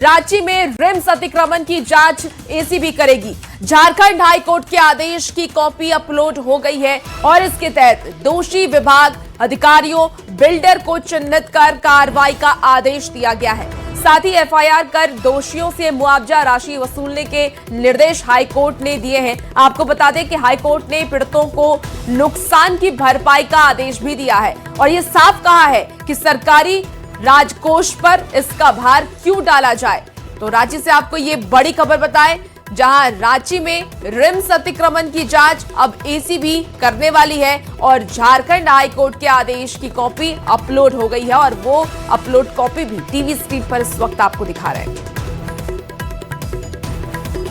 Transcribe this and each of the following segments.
रांची में रिम्स अतिक्रमण की जांच एसीबी करेगी। झारखंड हाई कोर्ट के आदेश की कॉपी अपलोड हो गई है और इसके तहत दोषी विभाग अधिकारियों बिल्डर को चिन्हित कर कार्रवाई का आदेश दिया गया है। साथ ही एफआईआर कर दोषियों से मुआवजा राशि वसूलने के निर्देश हाई कोर्ट ने दिए हैं। आपको बता दें कि हाई कोर्ट ने पीड़ितों को नुकसान की भरपाई का आदेश भी दिया है और यह साफ कहा है कि सरकारी राजकोष पर इसका भार क्यों डाला जाए। तो रांची से आपको ये बड़ी खबर बताएं, जहां रांची में रिम्स अतिक्रमण की जांच अब एसीबी करने वाली है और झारखंड हाई कोर्ट के आदेश की कॉपी अपलोड हो गई है और वो अपलोड कॉपी भी टीवी स्क्रीन पर इस वक्त आपको दिखा रहे हैं।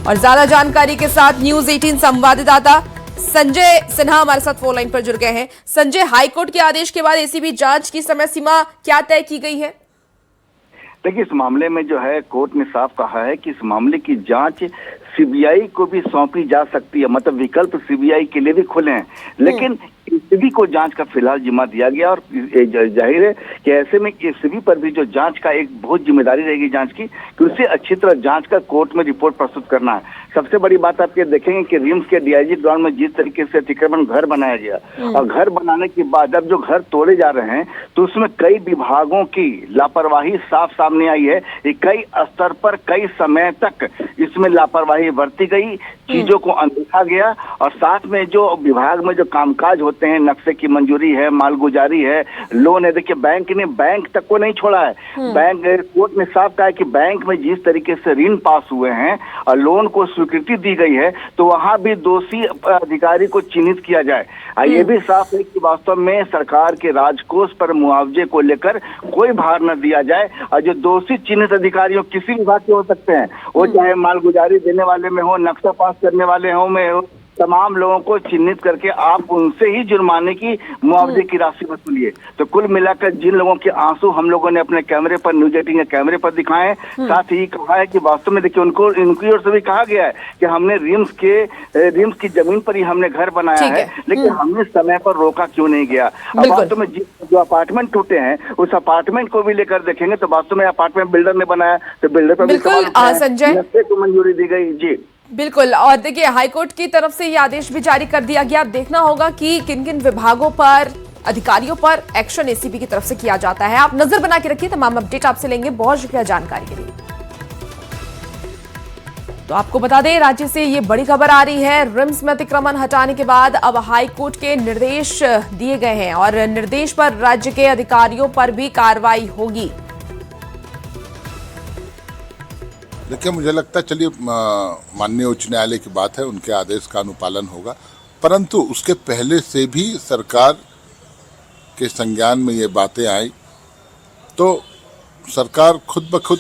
और ज्यादा जानकारी के साथ न्यूज 18 संवाददाता संजय सिन्हा हमारे साथ फोन लाइन पर जुड़ गए हैं। संजय, हाईकोर्ट के आदेश के बाद एसीबी जांच की समय सीमा क्या तय की गई है? देखिए, इस मामले में जो है कोर्ट ने साफ कहा है कि इस मामले की जांच सीबीआई को भी सौंपी जा सकती है, मतलब विकल्प सीबीआई के लिए भी खुले हैं, लेकिन एसीबी को जांच का फिलहाल जिम्मा दिया गया और जाहिर है कि ऐसे में एसीबी पर भी जो जांच का एक बहुत जिम्मेदारी रहेगी जांच की कि उसे अच्छी तरह जांच कर कोर्ट में रिपोर्ट प्रस्तुत करना है। सबसे बड़ी बात आप ये देखेंगे कि रिम्स के डीआईजी ग्राउंड में जिस तरीके से अतिक्रमण घर बनाया गया और घर बनाने के बाद अब जो घर तोड़े जा रहे हैं तो उसमें कई विभागों की लापरवाही साफ सामने आई है। कई स्तर पर कई समय तक इसमें लापरवाही बरती गई, चीजों को अनदेखा गया और साथ में जो विभाग में जो कामकाज होते हैं, नक्शे की मंजूरी है, मालगुजारी है, लोन है। देखिए, बैंक ने बैंक तक को नहीं छोड़ा है। बैंक कोर्ट ने साफ कहा है कि बैंक में जिस तरीके से ऋण पास हुए हैं और लोन को स्वीकृति दी गई है तो वहां भी दोषी अधिकारी को चिन्हित किया जाए। ये भी साफ है कि वास्तव में सरकार के राजकोष पर मुआवजे को लेकर कोई भार न दिया जाए और जो दोषी चिन्हित अधिकारी हो किसी विभाग के हो सकते हैं, वो चाहे मालगुजारी देने वाले में हो, नक्शा पास करने वाले हो में हो, तमाम लोगों को चिन्हित करके आप उनसे ही जुर्माने की मुआवजे की राशि वसूलिए। तो कुल मिलाकर जिन लोगों के आंसू हम लोगों ने अपने कैमरे पर, न्यूज 18 के कैमरे पर दिखाए, साथ ही कहा है कि वास्तव में देखिए उनको इनकी ओर से भी कहा गया है कि हमने रिम्स की जमीन पर ही हमने घर बनाया है, लेकिन हमने समय पर रोका क्यों नहीं गया। अब वास्तव में जो अपार्टमेंट टूटे हैं उस अपार्टमेंट को भी लेकर देखेंगे तो वास्तव में अपार्टमेंट बिल्डर ने बनाया तो बिल्डर पर भी संजय को मंजूरी दी गई। जी बिल्कुल, और देखिए हाईकोर्ट की तरफ से ये आदेश भी जारी कर दिया गया। अब देखना होगा कि किन किन विभागों पर, अधिकारियों पर एक्शन एसीबी की तरफ से किया जाता है। आप नजर बना के रखिए, तमाम अपडेट आपसे लेंगे। बहुत शुक्रिया जानकारी के लिए। तो आपको बता दें, राज्य से ये बड़ी खबर आ रही है। रिम्स में अतिक्रमण हटाने के बाद अब हाईकोर्ट के निर्देश दिए गए हैं और निर्देश पर राज्य के अधिकारियों पर भी कार्रवाई होगी। देखिए, मुझे लगता है, चलिए माननीय उच्च न्यायालय की बात है, उनके आदेश का अनुपालन होगा, परंतु उसके पहले से भी सरकार के संज्ञान में ये बातें आई तो सरकार खुद ब खुद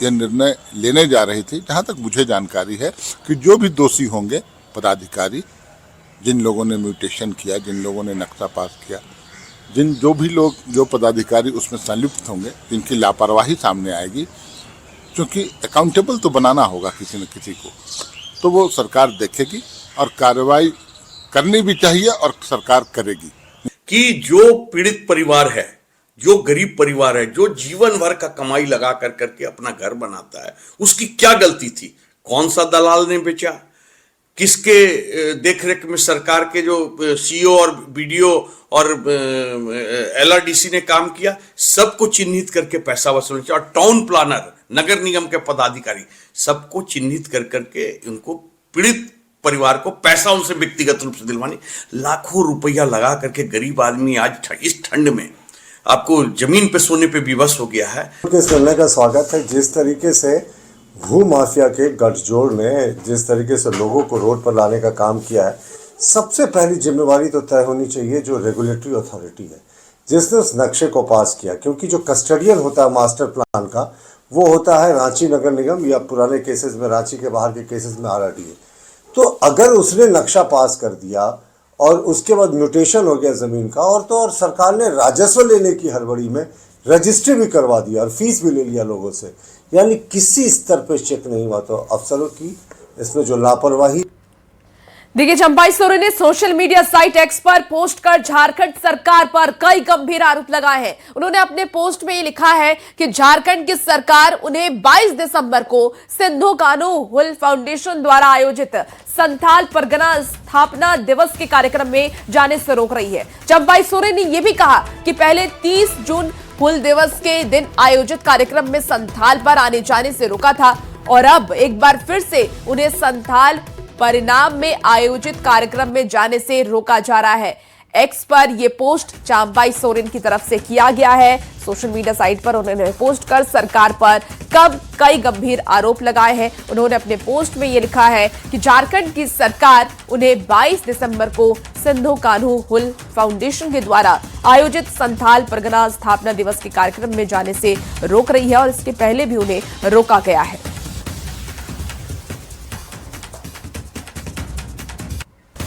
ये निर्णय लेने जा रही थी। जहाँ तक मुझे जानकारी है कि जो भी दोषी होंगे पदाधिकारी, जिन लोगों ने म्यूटेशन किया, जिन लोगों ने नक्शा पास किया, जो पदाधिकारी उसमें संलिप्त होंगे, जिनकी लापरवाही सामने आएगी, क्योंकि अकाउंटेबल तो बनाना होगा किसी न किसी को, तो वो सरकार देखेगी और कार्रवाई करनी भी चाहिए और सरकार करेगी। कि जो पीड़ित परिवार है, जो गरीब परिवार है, जो जीवन भर का कमाई लगा कर करके अपना घर बनाता है, उसकी क्या गलती थी? कौन सा दलाल ने बेचा? किसके देखरेख में सरकार के जो सीईओ और बीडीओ और एलआरडीसी ने काम किया? सबको चिन्हित करके पैसा वसूलना चाहिए और टाउन प्लानर, नगर निगम के पदाधिकारी, सबको चिन्हित कर करके उनको पीड़ित परिवार को पैसा उनसे व्यक्तिगत रूप से दिलवानी। लाखों रुपया लगा करके गरीब आदमी आज इस ठंड में आपको जमीन पे सोने पे विवश हो गया है। इस निर्णय का स्वागत है। जिस तरीके से भू माफिया के गठजोड़ ने जिस तरीके से लोगों को रोड पर लाने का काम किया है, सबसे पहली जिम्मेवारी तो तय होनी चाहिए जो रेगुलेटरी अथॉरिटी है जिसने उस नक्शे को पास किया, क्योंकि जो कस्टडियन होता है मास्टर प्लान का वो होता है रांची नगर निगम या पुराने केसेस में रांची के बाहर के केसेस में आरआरडीए। तो अगर उसने नक्शा पास कर दिया और उसके बाद म्यूटेशन हो गया ज़मीन का और सरकार ने राजस्व लेने की हड़बड़ी में रजिस्ट्री भी करवा दिया और फीस भी ले लिया लोगों से, यानी किसी स्तर पर चेक नहीं हुआ, तो अफसरों की इसमें जो लापरवाही। देखिए, चंपाई सोरेन ने सोशल मीडिया साइट एक्स पर पोस्ट कर झारखंड सरकार पर कई गंभीर आरोप लगाए हैं। उन्होंने अपने पोस्ट में ये लिखा है कि झारखंड की सरकार उन्हें 22 दिसंबर को सिंधु कान्हू हुल फाउंडेशन द्वारा आयोजित संथाल परगना स्थापना दिवस के कार्यक्रम में जाने से रोक रही है। चंपाई सोरेन ने यह भी कहा कि पहले 30 जून हुल दिवस के दिन आयोजित कार्यक्रम में संथाल पर आने जाने से रोका था और अब एक बार फिर से उन्हें संथाल परिणाम में आयोजित कार्यक्रम में जाने से रोका जा रहा है। एक्स पर यह पोस्ट चंपाई सोरेन की तरफ से किया गया है। सोशल मीडिया साइट पर उन्होंने पोस्ट कर सरकार पर कई गंभीर आरोप लगाए हैं। उन्होंने अपने पोस्ट में यह लिखा है कि झारखंड की सरकार उन्हें 22 दिसंबर को सिंधु कान्हू हुल फाउंडेशन के द्वारा आयोजित संथाल परगना स्थापना दिवस के कार्यक्रम में जाने से रोक रही है और इसके पहले भी उन्हें रोका गया है।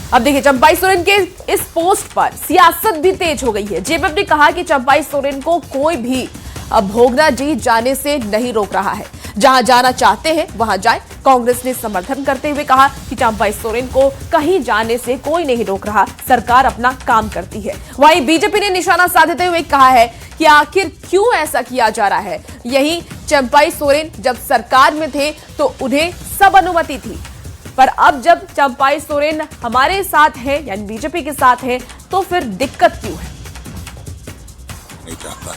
अब देखिए, चंपाई सोरेन के इस पोस्ट पर सियासत भी तेज हो गई है। जेबीएफ ने कहा कि चंपाई सोरेन को कोई भी भोगना जी जाने से नहीं रोक रहा है। जहां जाना चाहते हैं वहां जाए। कांग्रेस ने समर्थन करते हुए कहा कि चंपाई सोरेन को कहीं जाने से कोई नहीं रोक रहा, सरकार अपना काम करती है। वहीं बीजेपी ने निशाना साधते हुए कहा है कि आखिर क्यों ऐसा किया जा रहा है। यही चंपाई सोरेन जब सरकार में थे तो उन्हें सब अनुमति थी, पर अब जब चंपाई सोरेन हमारे साथ हैं यानी बीजेपी के साथ हैं तो फिर दिक्कत क्यों है? नहीं चाहता।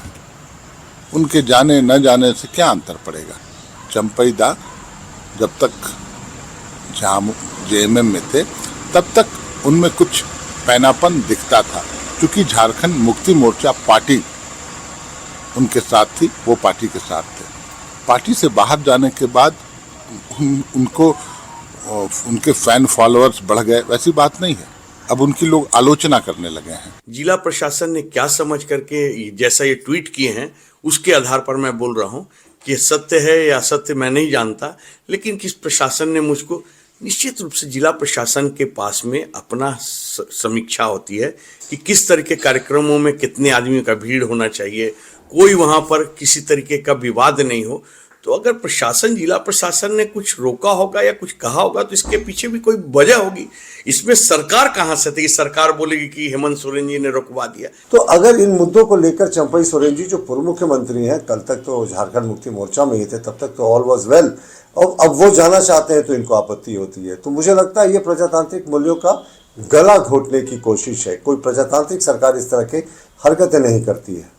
उनके जाने न जाने से क्या अंतर पड़ेगा। चंपाई दा जब तक जेएमएम में थे तब तक उनमें कुछ पैनापन दिखता था, क्योंकि झारखंड मुक्ति मोर्चा पार्टी उनके साथ थी, वो पार्टी के साथ थे। पार्टी से बाहर जाने के बाद उनको उनके फैन फॉलोअर्स बढ़ गए, वैसी बात नहीं है। अब उनकी लोग आलोचना करने लगे हैं। जिला प्रशासन ने क्या समझ करके जैसा ये ट्वीट किए हैं उसके आधार पर मैं बोल रहा हूं कि सत्य है या असत्य मैं नहीं जानता, लेकिन किस प्रशासन ने मुझको, निश्चित रूप से जिला प्रशासन के पास में अपना समीक्षा होती है कि किस तरह के कार्यक्रमों में कितने आदमियों का भीड़ होना चाहिए, कोई वहां पर किसी तरीके का विवाद नहीं हो। तो अगर प्रशासन, जिला प्रशासन ने कुछ रोका होगा या कुछ कहा होगा तो इसके पीछे भी कोई वजह होगी। इसमें सरकार कहां से थी? सरकार बोलेगी कि हेमंत सोरेन जी ने रोकवा दिया। तो अगर इन मुद्दों को लेकर चंपाई सोरेन जी जो पूर्व मुख्यमंत्री हैं, कल तक तो झारखंड मुक्ति मोर्चा में ही थे, तब तक तो ऑल वाज वेल, और अब वो जाना चाहते हैं तो इनको आपत्ति होती है। तो मुझे लगता है ये प्रजातांत्रिक मूल्यों का गला घोटने की कोशिश है। कोई प्रजातांत्रिक सरकार इस तरह की हरकतें नहीं करती है।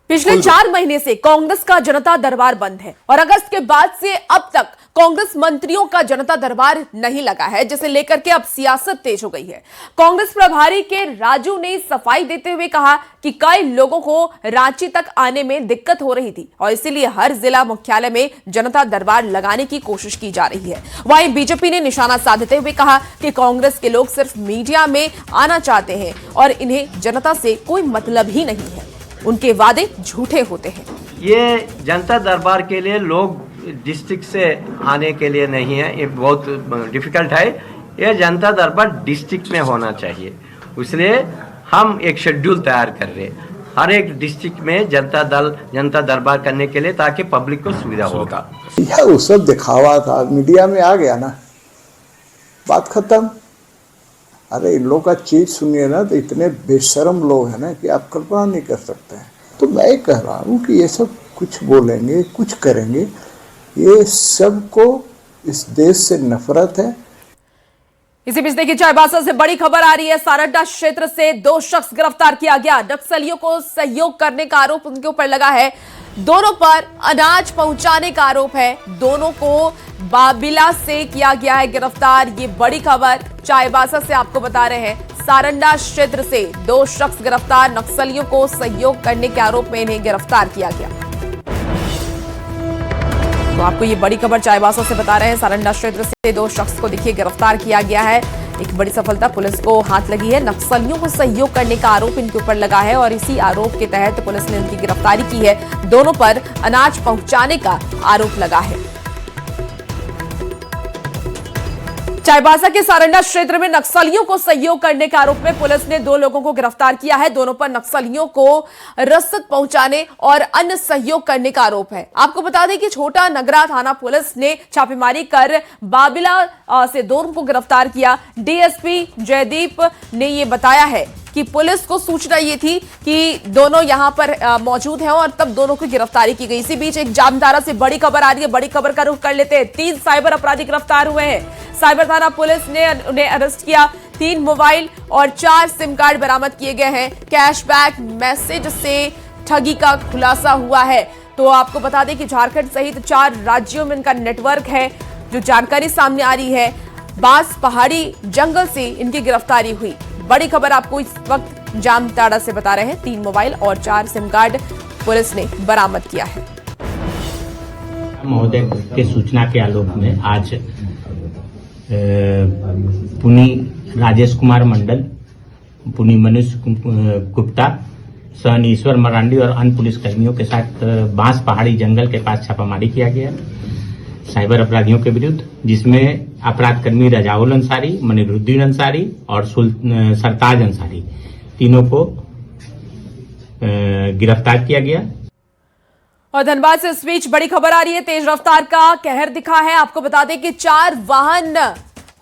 पिछले 4 महीने से कांग्रेस का जनता दरबार बंद है और अगस्त के बाद से अब तक कांग्रेस मंत्रियों का जनता दरबार नहीं लगा है, जिसे लेकर के अब सियासत तेज हो गई है। कांग्रेस प्रभारी के राजू ने सफाई देते हुए कहा कि कई लोगों को रांची तक आने में दिक्कत हो रही थी और इसीलिए हर जिला मुख्यालय में जनता दरबार लगाने की कोशिश की जा रही है। वहीं बीजेपी ने निशाना साधते हुए कहा कि कांग्रेस के लोग सिर्फ मीडिया में आना चाहते हैं और इन्हें जनता से कोई मतलब ही नहीं है, उनके वादे झूठे होते हैं। ये जनता दरबार के लिए लोग डिस्ट्रिक्ट से आने के लिए नहीं है, ये बहुत डिफिकल्ट है। ये जनता दरबार डिस्ट्रिक्ट में होना चाहिए, इसलिए हम एक शेड्यूल तैयार कर रहे हैं हर एक डिस्ट्रिक्ट में जनता दरबार करने के लिए, ताकि पब्लिक को सुविधा होगा। यह वो सब दिखावा था, मीडिया में आ गया ना, बात खत्म। अरे इन लोग का चीज सुनिए ना तो इतने बेशर्म लोग हैं ना कि आप कल्पना नहीं कर सकते हैं। तो मैं कह रहा हूँ कि ये सब कुछ बोलेंगे, कुछ करेंगे, ये सबको इस देश से नफरत है। इसी बीच देखिए, चाईबासा से बड़ी खबर आ रही है। सारंडा क्षेत्र से 2 शख्स गिरफ्तार किया गया। नक्सलियों को सहयोग करने का आरोप उनके ऊपर लगा है। दोनों पर अनाज पहुंचाने का आरोप है। दोनों को बाबिला से किया गया है गिरफ्तार। ये बड़ी खबर चाईबासा से आपको बता रहे हैं। सारंडा क्षेत्र से 2 शख्स गिरफ्तार। नक्सलियों को सहयोग करने के आरोप में इन्हें गिरफ्तार किया गया। तो आपको ये बड़ी खबर चाईबासा से बता रहे हैं। सारंडा क्षेत्र से 2 शख्स को देखिए गिरफ्तार किया गया है। एक बड़ी सफलता पुलिस को हाथ लगी है। नक्सलियों को सहयोग करने का आरोप इनके ऊपर लगा है और इसी आरोप के तहत पुलिस ने इनकी गिरफ्तारी की है। दोनों पर अनाज पहुंचाने का आरोप लगा है। चाईबासा के सारंडा क्षेत्र में नक्सलियों को सहयोग करने के आरोप में पुलिस ने 2 लोगों को गिरफ्तार किया है। दोनों पर नक्सलियों को रसद पहुंचाने और अन्य सहयोग करने का आरोप है। आपको बता दें कि छोटा नगरा थाना पुलिस ने छापेमारी कर बाबिला से 2 को गिरफ्तार किया। डीएसपी जयदीप ने यह बताया है कि पुलिस को सूचना ये थी कि दोनों यहां पर मौजूद हैं और तब दोनों की गिरफ्तारी की गई। इसी बीच एक जामताड़ा से बड़ी खबर आ रही है। बड़ी खबर का रुख कर लेते हैं। 3 साइबर अपराधी गिरफ्तार हुए हैं। साइबर थाना पुलिस ने उन्हें अरेस्ट किया। 3 मोबाइल और 4 सिम कार्ड बरामद किए गए हैं। कैशबैक मैसेज से ठगी का खुलासा हुआ है। तो आपको बता दें कि झारखंड सहित 4 राज्यों में इनका नेटवर्क है। जो जानकारी सामने आ रही है, बांस पहाड़ी जंगल से इनकी गिरफ्तारी हुई। बड़ी खबर आपको इस वक्त जामताड़ा से बता रहे हैं। 3 मोबाइल और 4 सिम कार्ड पुलिस ने बरामद किया है। महोदय के सूचना के आलोक में आज पुनी राजेश कुमार मंडल, पुनी मनीष गुप्ता, सन ईश्वर मरांडी और अन्य पुलिसकर्मियों के साथ बांस पहाड़ी जंगल के पास छापामारी किया गया साइबर अपराधियों के विरुद्ध, जिसमें अपराधकर्मी रजाउल अंसारी, मनिरुद्दीन अंसारी और सरताज अंसारी तीनों को गिरफ्तार किया गया। और धनबाद से इस बीच बड़ी खबर आ रही है। तेज रफ्तार का कहर दिखा है। आपको बता दें कि 4 वाहन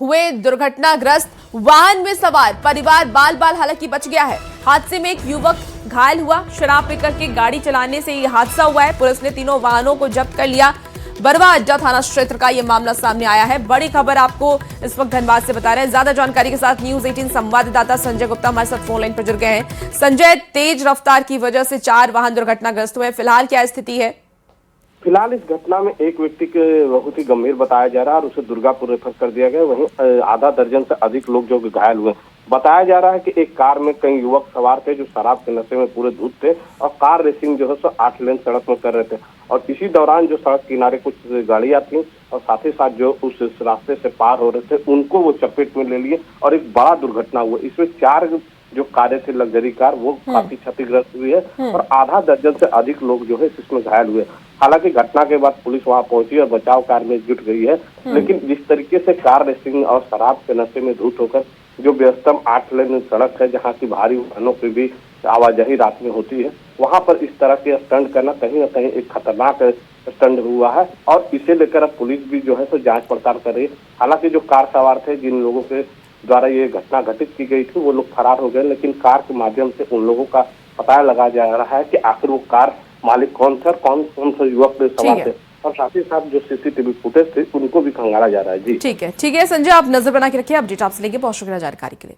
हुए दुर्घटनाग्रस्त। वाहन में सवार परिवार बाल बाल हालांकि बच गया है। हादसे में एक युवक घायल हुआ। शराब पीकर के गाड़ी चलाने से यह हादसा हुआ है। पुलिस ने तीनों वाहनों को जब्त कर लिया। बरवा अड्डा थाना क्षेत्र का यह मामला सामने आया है। बड़ी खबर आपको इस वक्त धनबाद से बता रहे हैं। ज्यादा जानकारी के साथ न्यूज 18 संवाददाता संजय गुप्ता हमारे साथ फोन लाइन पर जुड़ गए हैं। संजय, तेज रफ्तार की वजह से 4 वाहन दुर्घटनाग्रस्त हुए। फिलहाल क्या स्थिति है? फिलहाल इस घटना में एक व्यक्ति के बहुत ही गंभीर बताया जा रहा है और उसे दुर्गापुर रेफर कर दिया गया। वहीं आधा दर्जन से अधिक लोग जो घायल हुए। बताया जा रहा है कि एक कार में कई युवक सवार थे जो शराब के नशे में पूरे धुत थे और कार रेसिंग जो है सो 8 लेन सड़क में कर रहे थे और इसी दौरान जो सड़क किनारे कुछ गाड़ियां थी और साथ ही साथ जो उस रास्ते से पार हो रहे थे उनको वो चपेट में ले लिए और एक बड़ा दुर्घटना हुआ। इसमें 4 जो कारें थी लग्जरी कार वो काफी क्षतिग्रस्त हुई है और आधा दर्जन से अधिक लोग जो है इसमें घायल हुए। हालांकि घटना के बाद पुलिस वहां पहुंची और बचाव कार्य में जुट गई है, लेकिन जिस तरीके से कार रेसिंग और शराब के नशे में धुत होकर जो व्यस्तम 8 लेन सड़क है जहां की भारी वाहनों की भी आवाजाही रात में होती है, वहां पर इस तरह के स्टंट करना कहीं न कहीं एक खतरनाक स्टंट हुआ है और इसे लेकर अब पुलिस भी जो है सो जांच पड़ताल कर रही है। हालांकि जो कार सवार थे, जिन लोगों के द्वारा ये घटना घटित की गई थी, वो लोग फरार हो गए, लेकिन कार के माध्यम से उन लोगों का पता लगाया जा रहा है कि आखिर वो कार मालिक कौन थे और कौन कौन से युवक सवार थे और साथ ही साथ जो सीसीटीवी फुटेज थे उनको भी खंगाला जा रहा है। जी ठीक है संजय, आप नजर बना के रखिए। अपडेट आपसे लेंगे। बहुत शुक्रिया जानकारी के लिए।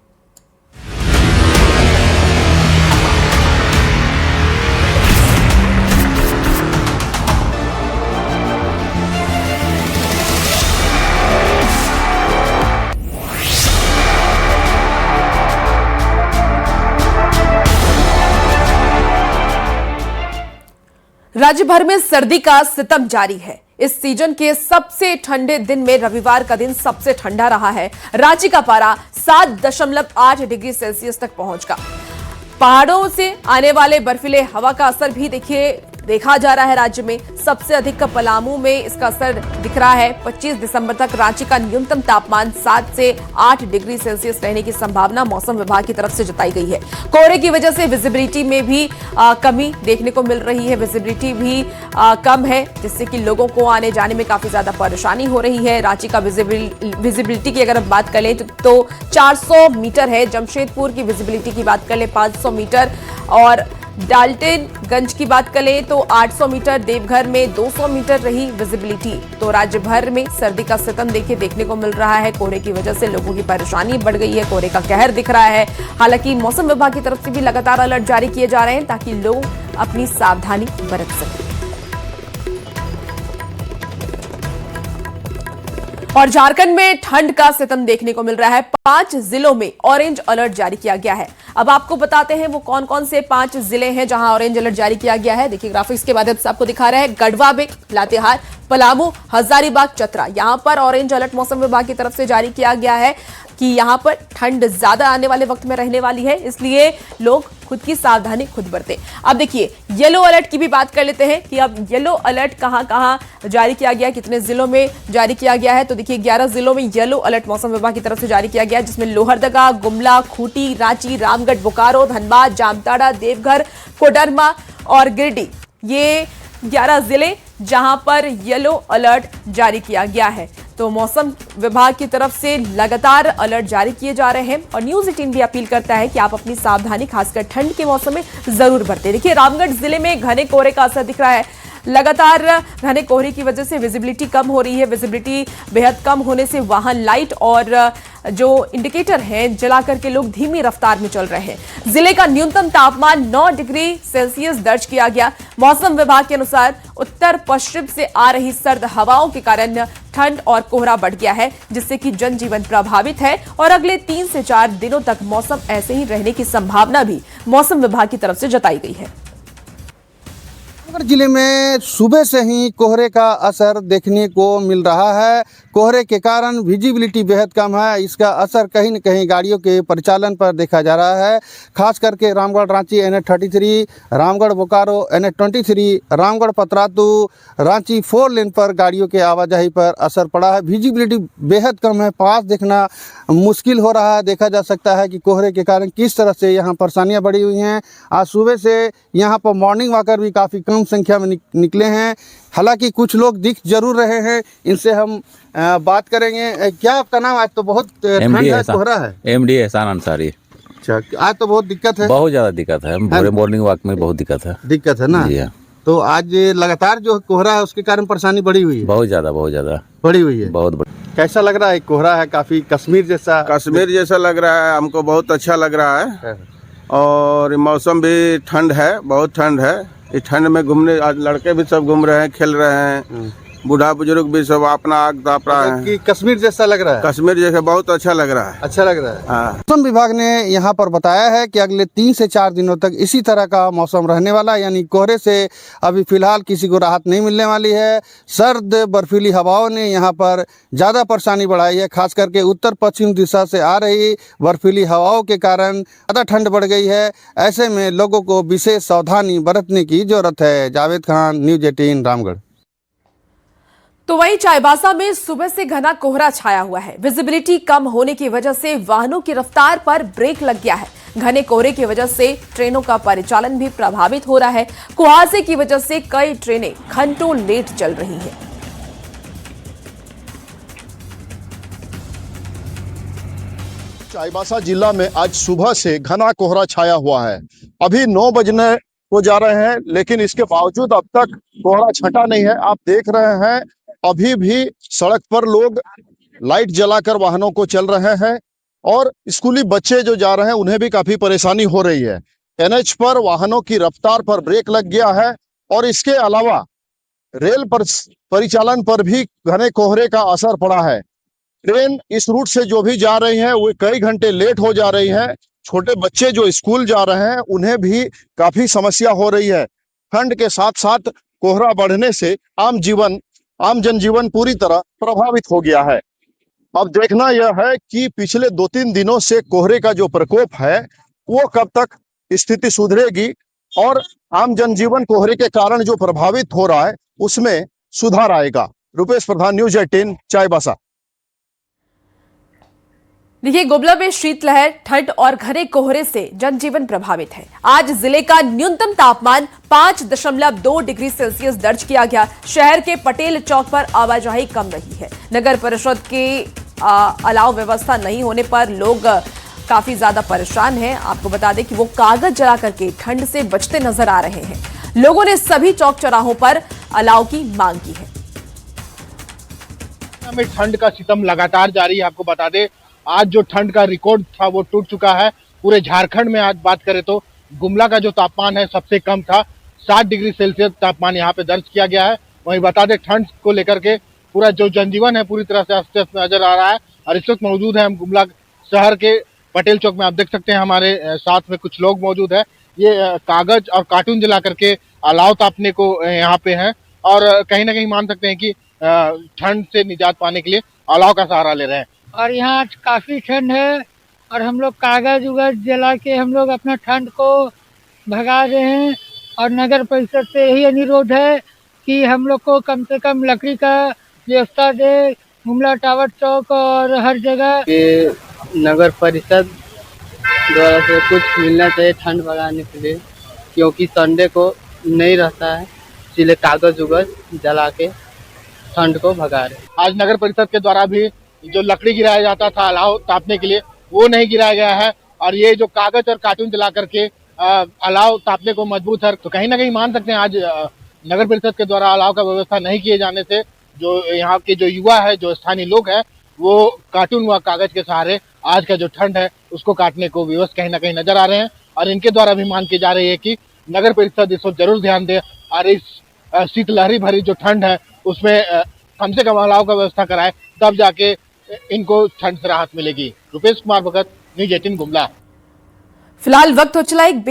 राज्य भर में सर्दी का सितम जारी है। इस सीजन के सबसे ठंडे दिन में रविवार का दिन सबसे ठंडा रहा है। रांची का पारा 7.8 डिग्री सेल्सियस तक पहुंच गया। पहाड़ों से आने वाले बर्फीले हवा का असर भी देखा जा रहा है। राज्य में सबसे अधिक पलामू में इसका असर दिख रहा है। 25 दिसंबर तक रांची का न्यूनतम तापमान 7 से 8 डिग्री सेल्सियस रहने की संभावना मौसम विभाग की तरफ से जताई गई है। कोहरे की वजह से विजिबिलिटी में भी कमी देखने को मिल रही है। विजिबिलिटी भी कम है, जिससे कि लोगों को आने जाने में काफी ज्यादा परेशानी हो रही है। रांची का विजिबिलिटी की अगर हम बात करें तो 400 मीटर है। जमशेदपुर की विजिबिलिटी की बात करें 500 मीटर और डाल्टनगंज की बात करें तो 800 मीटर, देवघर में 200 मीटर रही विजिबिलिटी। तो राज्य भर में सर्दी का सितम देखने को मिल रहा है। कोहरे की वजह से लोगों की परेशानी बढ़ गई है। कोहरे का कहर दिख रहा है। हालांकि मौसम विभाग की तरफ से भी लगातार अलर्ट जारी किए जा रहे हैं ताकि लोग अपनी सावधानी बरत सकें। और झारखंड में ठंड का सितम देखने को मिल रहा है। 5 जिलों में ऑरेंज अलर्ट जारी किया गया है। अब आपको बताते हैं वो कौन कौन से 5 जिले हैं जहां ऑरेंज अलर्ट जारी किया गया है। देखिए ग्राफिक्स के माध्यम से आपको दिखा रहा है। गढ़वा में, लातेहार, पलामू, हजारीबाग, चतरा, यहां पर ऑरेंज अलर्ट मौसम विभाग की तरफ से जारी किया गया है कि यहाँ पर ठंड ज्यादा आने वाले वक्त में रहने वाली है, इसलिए लोग खुद की सावधानी खुद बरतें। अब देखिए येलो अलर्ट की भी बात कर लेते हैं कि अब येलो अलर्ट कहां जारी किया गया, कितने जिलों में जारी किया गया है। तो देखिए 11 जिलों में येलो अलर्ट मौसम विभाग की तरफ से जारी किया गया है, जिसमें लोहरदगा, गुमला, खूंटी, रांची, रामगढ़, बोकारो, धनबाद, जामताड़ा, देवघर, कोडरमा और गिरिडीह, ये 11 जिले जहां पर येलो अलर्ट जारी किया गया है। तो मौसम विभाग की तरफ से लगातार अलर्ट जारी किए जा रहे हैं और न्यूज 18 भी अपील करता है कि आप अपनी सावधानी खासकर ठंड के मौसम में जरूर बरतें। देखिए रामगढ़ जिले में घने कोहरे का असर दिख रहा है। लगातार घने कोहरे की वजह से विजिबिलिटी कम हो रही है। विजिबिलिटी बेहद कम होने से वाहन लाइट और जो इंडिकेटर हैं जला करके लोग धीमी रफ्तार में चल रहे हैं। जिले का न्यूनतम तापमान 9 डिग्री सेल्सियस दर्ज किया गया। मौसम विभाग के अनुसार उत्तर पश्चिम से आ रही सर्द हवाओं के कारण ठंड और कोहरा बढ़ गया है, जिससे कि जनजीवन प्रभावित है और अगले 3 से 4 दिनों तक मौसम ऐसे ही रहने की संभावना भी मौसम विभाग की तरफ से जताई गई है। रामगढ़ जिले में सुबह से ही कोहरे का असर देखने को मिल रहा है। कोहरे के कारण विजिबिलिटी बेहद कम है। इसका असर कहीं न कहीं गाड़ियों के परिचालन पर देखा जा रहा है। खास करके रामगढ़ रांची NH33, रामगढ़ बोकारो NH23, रामगढ़ पतरातू रांची 4 लेन पर गाड़ियों के आवाजाही पर असर पड़ा है। विजिबिलिटी बेहद कम है, पास देखना मुश्किल हो रहा है। देखा जा सकता है कि कोहरे के कारण किस तरह से यहाँ परेशानियाँ बढ़ी हुई हैं। आज सुबह से यहाँ पर मॉर्निंग वॉकर भी काफ़ी कम संख्या में निकले हैं। हालांकि कुछ लोग दिख जरूर रहे हैं, इनसे हम बात करेंगे। क्या आपका नाम? आज तो बहुत ठंड है, कोहरा है। MD एहसान अंसारी। अच्छा, आज तो बहुत दिक्कत है। बहुत ज़्यादा दिक्कत है, पूरे मॉर्निंग वॉक में बहुत दिक्कत है। दिक्कत है ना? जी हाँ। तो आज लगातार जो कोहरा है उसके कारण परेशानी बढ़ी हुई है। बहुत ज़्यादा बढ़ी हुई है। बहुत कैसा लग रहा है? कोहरा है काफी कश्मीर जैसा लग रहा है। हमको बहुत अच्छा लग रहा है और मौसम भी ठंड है, बहुत ठंड है। इस ठंड में घूमने आज लड़के भी सब घूम रहे हैं, खेल रहे हैं, बूढ़ा बुजुर्ग भी सब अपना आग ताप रहा है। कि कश्मीर जैसा लग रहा है? कश्मीर जैसा बहुत अच्छा लग रहा है। अच्छा लग रहा है। हाँ। मौसम विभाग ने यहाँ पर बताया है कि अगले 3 से 4 दिनों तक इसी तरह का मौसम रहने वाला, यानी कोहरे से अभी फिलहाल किसी को राहत नहीं मिलने वाली है। सर्द बर्फीली हवाओं ने यहाँ पर ज़्यादा परेशानी बढ़ाई है। खास करके उत्तर पश्चिम दिशा से आ रही बर्फीली हवाओं के कारण ज़्यादा ठंड बढ़ गई है। ऐसे में लोगों को विशेष सावधानी बरतने की जरूरत है। जावेद खान, न्यूज 18 रामगढ़। तो वहीं चाईबासा में सुबह से घना कोहरा छाया हुआ है। विजिबिलिटी कम होने की वजह से वाहनों की रफ्तार पर ब्रेक लग गया है। घने कोहरे की वजह से ट्रेनों का परिचालन भी प्रभावित हो रहा है। कुहासे की वजह से कई ट्रेनें घंटों लेट चल रही हैं। चाईबासा जिला में आज सुबह से घना कोहरा छाया हुआ है। अभी 9 बजने को जा रहे हैं, लेकिन इसके बावजूद अब तक कोहरा छटा नहीं है। आप देख रहे हैं अभी भी सड़क पर लोग लाइट जलाकर वाहनों को चल रहे हैं और स्कूली बच्चे जो जा रहे हैं उन्हें भी काफी परेशानी हो रही है। NH पर वाहनों की रफ्तार पर ब्रेक लग गया है और इसके अलावा रेल परिचालन पर भी घने कोहरे का असर पड़ा है। ट्रेन इस रूट से जो भी जा रही है वो कई घंटे लेट हो जा रही है। छोटे बच्चे जो स्कूल जा रहे हैं उन्हें भी काफी समस्या हो रही है। ठंड के साथ साथ कोहरा बढ़ने से आम जनजीवन पूरी तरह प्रभावित हो गया है। अब देखना यह है कि पिछले 2-3 दिनों से कोहरे का जो प्रकोप है वो कब तक स्थिति सुधरेगी और आम जनजीवन कोहरे के कारण जो प्रभावित हो रहा है उसमें सुधार आएगा। रुपेश प्रधान, न्यूज 18 चाईबासा। देखिए गुमला में शीतलहर, ठंड और घने कोहरे से जनजीवन प्रभावित है। आज जिले का न्यूनतम तापमान 5.2 डिग्री सेल्सियस दर्ज किया गया। शहर के पटेल चौक पर आवाजाही कम रही है। नगर परिषद के अलाव व्यवस्था नहीं होने पर लोग काफी ज्यादा परेशान हैं। आपको बता दें कि वो कागज जला करके ठंड से बचते नजर आ रहे हैं। लोगों ने सभी चौक चौराहों पर अलाव की मांग की है। ठंड का सितम लगातार जारी है। आपको बता दें आज जो ठंड का रिकॉर्ड था वो टूट चुका है। पूरे झारखंड में आज बात करें तो गुमला का जो तापमान है सबसे कम था, 7 डिग्री सेल्सियस तापमान यहाँ पे दर्ज किया गया है। वहीं बता दें ठंड को लेकर के पूरा जो जनजीवन है पूरी तरह से अस्त व्यस्त नजर आ रहा है। और इस वक्त मौजूद है हम गुमला शहर के पटेल चौक में। आप देख सकते हैं हमारे साथ में कुछ लोग मौजूद है। ये कागज और कार्टून जला करके अलाव तापने को यहाँ पे हैं और कहीं ना कहीं मान सकते हैं कि ठंड से निजात पाने के लिए अलाव का सहारा ले रहे हैं। और यहाँ आज काफ़ी ठंड है और हम लोग कागज उगज जला के हम लोग अपना ठंड को भगा रहे हैं। और नगर परिषद से यही अनुरोध है कि हम लोग को कम से कम लकड़ी का व्यवस्था दे, गुमला टावर चौक और हर जगह। नगर परिषद द्वारा से कुछ मिलना चाहिए ठंड भगाने के लिए, क्योंकि संडे को नहीं रहता है, इसलिए कागज उगज जला के ठंड को भगा रहे। आज नगर परिषद के द्वारा भी जो लकड़ी गिराया जाता था अलाव तापने के लिए, वो नहीं गिराया गया है और ये जो कागज और कार्टून जला करके अलाव तापने को मजबूत है। तो कहीं ना कहीं मान सकते हैं आज नगर परिषद के द्वारा अलाव का व्यवस्था नहीं किए जाने से जो यहाँ के जो युवा है, जो स्थानीय लोग हैं, वो कार्टून व कागज के सहारे आज का जो ठंड है उसको काटने को विवश कहीं ना कहीं नजर आ रहे हैं। और इनके द्वारा भी मांग की जा रही है कि नगर परिषद इस पर जरूर ध्यान दे और इस शीतलहरी भरी जो ठंड है उसमें कम से कम अलाव का व्यवस्था कराए, तब जाके इनको ठंड से राहत मिलेगी। रुपेश कुमार भगत, न्यूज़ 18 गुमला। फिलहाल वक्त हो चला एक